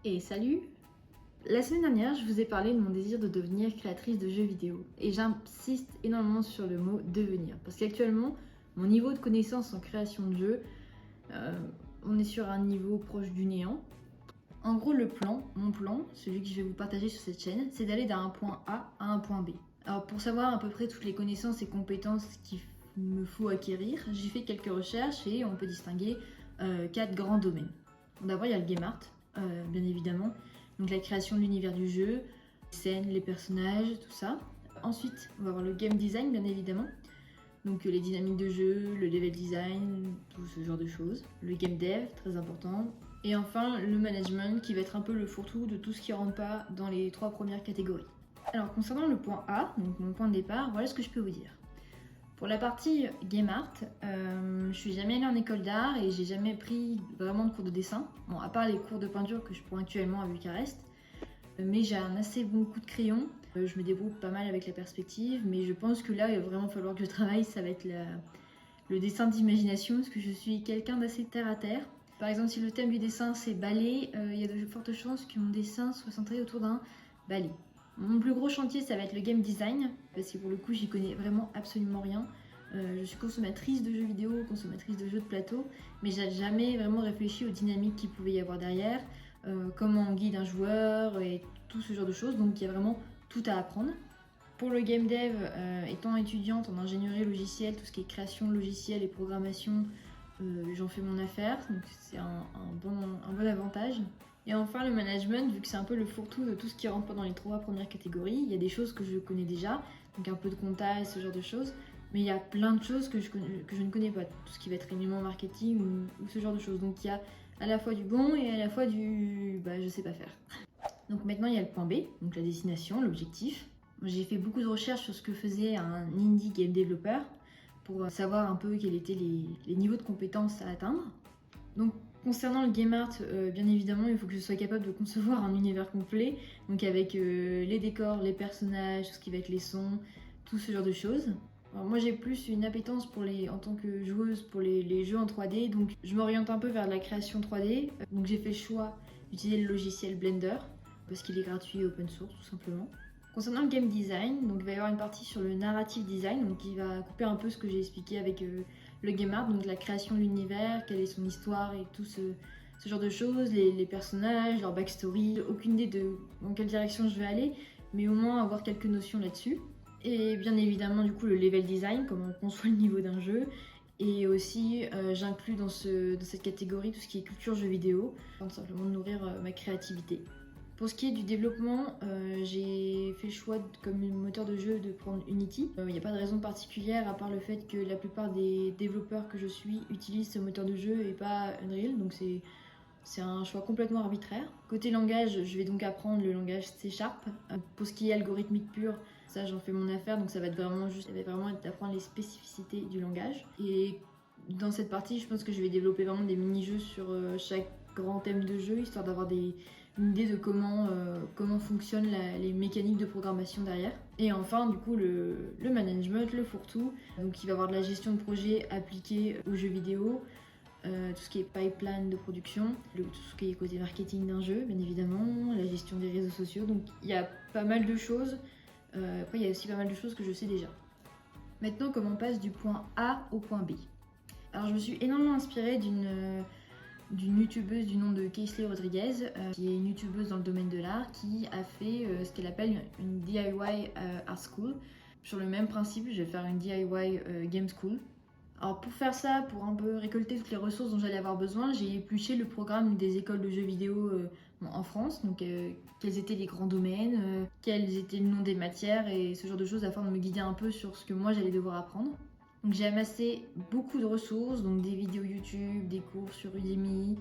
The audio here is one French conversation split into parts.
Et salut! La semaine dernière, je vous ai parlé de mon désir de devenir créatrice de jeux vidéo. Et j'insiste énormément sur le mot devenir. Parce qu'actuellement, mon niveau de connaissance en création de jeux, on est sur un niveau proche du néant. En gros, mon plan, celui que je vais vous partager sur cette chaîne, c'est d'aller d'un point A à un point B. Alors pour savoir à peu près toutes les connaissances et compétences qu'il me faut acquérir, j'ai fait quelques recherches et on peut distinguer 4 grands domaines. D'abord, il y a le game art, bien évidemment. Donc la création de l'univers du jeu, les scènes, les personnages, tout ça. Ensuite, on va avoir le game design, bien évidemment. Donc les dynamiques de jeu, le level design, tout ce genre de choses. Le game dev, très important. Et enfin, le management, qui va être un peu le fourre-tout de tout ce qui ne rentre pas dans les 3 premières catégories. Alors concernant le point A, donc mon point de départ, voilà ce que je peux vous dire. Pour la partie game art, je suis jamais allée en école d'art et j'ai jamais pris vraiment de cours de dessin. Bon, à part les cours de peinture que je prends actuellement à Bucarest. Mais j'ai un assez bon coup de crayon. Je me débrouille pas mal avec la perspective, mais je pense que là, il va vraiment falloir que je travaille. Ça va être le dessin d'imagination, parce que je suis quelqu'un d'assez terre à terre. Par exemple, si le thème du dessin c'est balai, il y a de fortes chances que mon dessin soit centré autour d'un balai. Mon plus gros chantier, ça va être le game design, parce que pour le coup, j'y connais vraiment absolument rien. Je suis consommatrice de jeux vidéo, consommatrice de jeux de plateau, mais j'ai jamais vraiment réfléchi aux dynamiques qu'il pouvait y avoir derrière, comment on guide un joueur et tout ce genre de choses. Donc il y a vraiment tout à apprendre. Pour le game dev, étant étudiante en ingénierie logicielle, tout ce qui est création de logiciels et programmation, j'en fais mon affaire, donc c'est un bon avantage. Et enfin le management, vu que c'est un peu le fourre-tout de tout ce qui rentre pas dans les 3 premières catégories, il y a des choses que je connais déjà, donc un peu de compta et ce genre de choses, mais il y a plein de choses que je ne connais pas, tout ce qui va être élément marketing ou ce genre de choses. Donc il y a à la fois du bon et à la fois du je sais pas faire. Donc maintenant il y a le point B, donc la destination, l'objectif. J'ai fait beaucoup de recherches sur ce que faisait un indie game developer pour savoir un peu quels étaient les niveaux de compétences à atteindre. Donc concernant le game art, bien évidemment, il faut que je sois capable de concevoir un univers complet, donc avec les décors, les personnages, tout ce qui va être les sons, tout ce genre de choses. Alors moi j'ai plus une appétence en tant que joueuse pour les jeux en 3D, donc je m'oriente un peu vers la création 3D. Donc j'ai fait le choix d'utiliser le logiciel Blender, parce qu'il est gratuit et open source tout simplement. Concernant le game design, donc il va y avoir une partie sur le narrative design, donc qui va couper un peu ce que j'ai expliqué avec le game art, donc la création de l'univers, quelle est son histoire et tout ce genre de choses, les personnages, leur backstory. Aucune idée de dans quelle direction je vais aller, mais au moins avoir quelques notions là-dessus. Et bien évidemment du coup le level design, comment on conçoit le niveau d'un jeu. Et aussi j'inclus dans cette catégorie tout ce qui est culture jeux vidéo, afin de simplement nourrir ma créativité. Pour ce qui est du développement, j'ai fait le choix comme moteur de jeu de prendre Unity. Il n'y a pas de raison particulière à part le fait que la plupart des développeurs que je suis utilisent ce moteur de jeu et pas Unreal, donc c'est un choix complètement arbitraire. Côté langage, je vais donc apprendre le langage C#. Pour ce qui est algorithmique pur, ça j'en fais mon affaire, donc ça va vraiment être d'apprendre les spécificités du langage. Et dans cette partie, je pense que je vais développer vraiment des mini-jeux sur chaque grand thème de jeu, histoire d'avoir une idée de comment fonctionnent les mécaniques de programmation derrière. Et enfin, du coup, le management, le fourre-tout. Donc il va y avoir de la gestion de projet appliquée aux jeux vidéo, tout ce qui est pipeline de production, tout ce qui est côté marketing d'un jeu, bien évidemment, la gestion des réseaux sociaux. Donc il y a pas mal de choses. Après, il y a aussi pas mal de choses que je sais déjà. Maintenant, comment on passe du point A au point B. Alors, je me suis énormément inspirée d'une youtubeuse du nom de Kaisley Rodriguez, qui est une youtubeuse dans le domaine de l'art, qui a fait ce qu'elle appelle une DIY Art School. Sur le même principe, je vais faire une DIY Game School. Alors pour faire ça, pour un peu récolter toutes les ressources dont j'allais avoir besoin, j'ai épluché le programme des écoles de jeux vidéo en France, donc quels étaient les grands domaines, quels étaient le nom des matières et ce genre de choses afin de me guider un peu sur ce que moi j'allais devoir apprendre. Donc j'ai amassé beaucoup de ressources, donc des vidéos YouTube, des cours sur Udemy,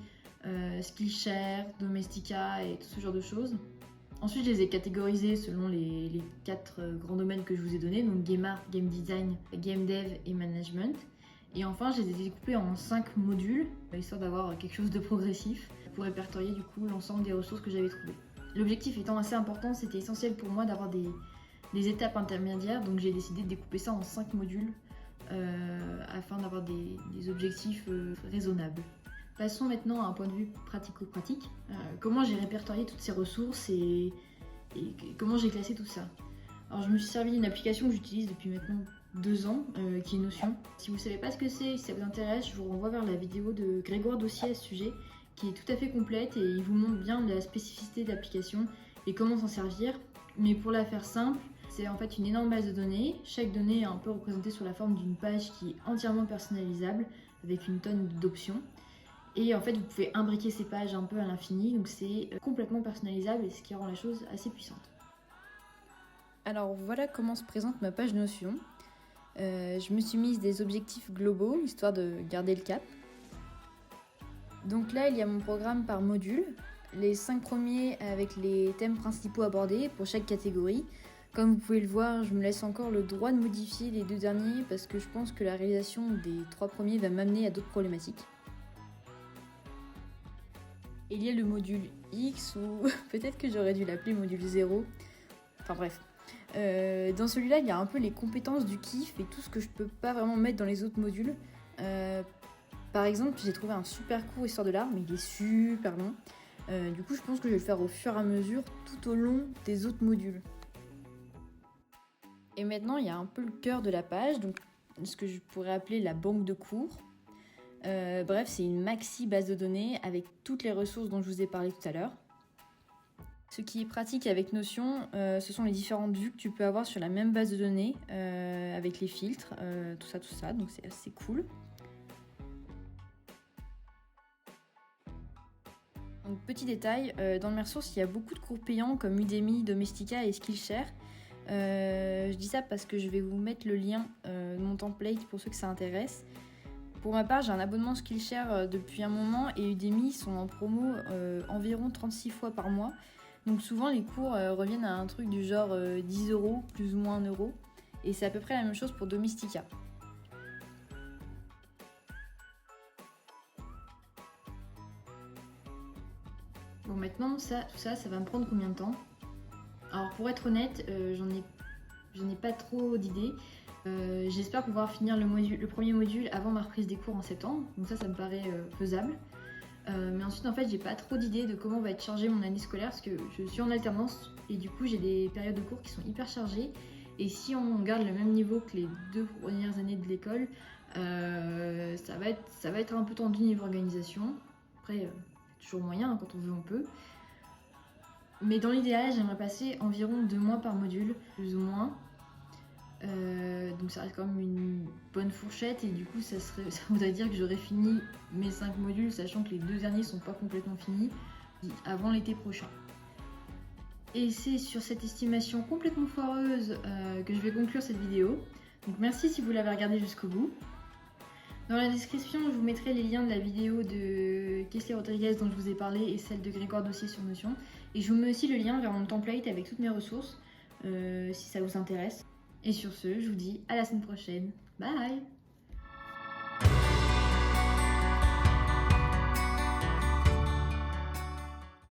Skillshare, Domestika et tout ce genre de choses. Ensuite, je les ai catégorisés selon les 4 grands domaines que je vous ai donnés, donc Game Art, Game Design, Game Dev et Management. Et enfin, je les ai découpés en 5 modules, histoire d'avoir quelque chose de progressif, pour répertorier du coup l'ensemble des ressources que j'avais trouvées. L'objectif étant assez important, c'était essentiel pour moi d'avoir des étapes intermédiaires, donc j'ai décidé de découper ça en 5 modules afin d'avoir des objectifs raisonnables. Passons maintenant à un point de vue pratico-pratique. Comment j'ai répertorié toutes ces ressources et comment j'ai classé tout ça. Alors je me suis servi d'une application que j'utilise depuis maintenant 2 ans, qui est Notion. Si vous ne savez pas ce que c'est, si ça vous intéresse, je vous renvoie vers la vidéo de Grégoire Dossier à ce sujet, qui est tout à fait complète et il vous montre bien la spécificité de l'application et comment s'en servir. Mais pour la faire simple, c'est en fait une énorme base de données. Chaque donnée est un peu représentée sous la forme d'une page qui est entièrement personnalisable, avec une tonne d'options. Et en fait, vous pouvez imbriquer ces pages un peu à l'infini, donc c'est complètement personnalisable et ce qui rend la chose assez puissante. Alors voilà comment se présente ma page Notion. Je me suis mise des objectifs globaux, histoire de garder le cap. Donc là, il y a mon programme par module, les 5 premiers avec les thèmes principaux abordés pour chaque catégorie. Comme vous pouvez le voir, je me laisse encore le droit de modifier les 2 derniers parce que je pense que la réalisation des 3 premiers va m'amener à d'autres problématiques. Il y a le module X, ou peut-être que j'aurais dû l'appeler module 0. Enfin bref. Dans celui-là, il y a un peu les compétences du kiff et tout ce que je peux pas vraiment mettre dans les autres modules. Par exemple, j'ai trouvé un super cours Histoire de l'art, mais il est super long. Du coup, je pense que je vais le faire au fur et à mesure, tout au long des autres modules. Et maintenant, il y a un peu le cœur de la page, donc ce que je pourrais appeler la banque de cours. Bref, c'est une maxi base de données avec toutes les ressources dont je vous ai parlé tout à l'heure. Ce qui est pratique avec Notion, ce sont les différentes vues que tu peux avoir sur la même base de données, avec les filtres, tout ça, donc c'est assez cool. Donc, petit détail, dans mes ressources, il y a beaucoup de cours payants comme Udemy, Domestika et Skillshare. Je dis ça parce que je vais vous mettre le lien de mon template pour ceux que ça intéresse. Pour ma part, j'ai un abonnement Skillshare depuis un moment et Udemy sont en promo environ 36 fois par mois. Donc souvent les cours reviennent à un truc du genre 10 € plus ou moins 1 euro. Et c'est à peu près la même chose pour Domestika. Bon, maintenant, tout ça va me prendre combien de temps? Alors pour être honnête, j'en ai pas trop d'idées. J'espère pouvoir finir le premier module avant ma reprise des cours en septembre, donc ça me paraît faisable. Mais ensuite, en fait, j'ai pas trop d'idées de comment va être chargée mon année scolaire parce que je suis en alternance et du coup, j'ai des périodes de cours qui sont hyper chargées. Et si on garde le même niveau que les 2 premières années de l'école, ça va être un peu tendu niveau organisation. Après, toujours moyen, hein, quand on veut, on peut. Mais dans l'idéal, j'aimerais passer environ 2 mois par module, plus ou moins. Donc ça reste quand même une bonne fourchette et du coup ça voudrait dire que j'aurais fini mes 5 modules, sachant que les 2 derniers sont pas complètement finis, avant l'été prochain. Et c'est sur cette estimation complètement foireuse que je vais conclure cette vidéo. Donc merci si vous l'avez regardée jusqu'au bout. Dans la description, je vous mettrai les liens de la vidéo de Kessler Rodriguez dont je vous ai parlé et celle de Grégoire Dossier sur Notion. Et je vous mets aussi le lien vers mon template avec toutes mes ressources, si ça vous intéresse. Et sur ce, je vous dis à la semaine prochaine. Bye!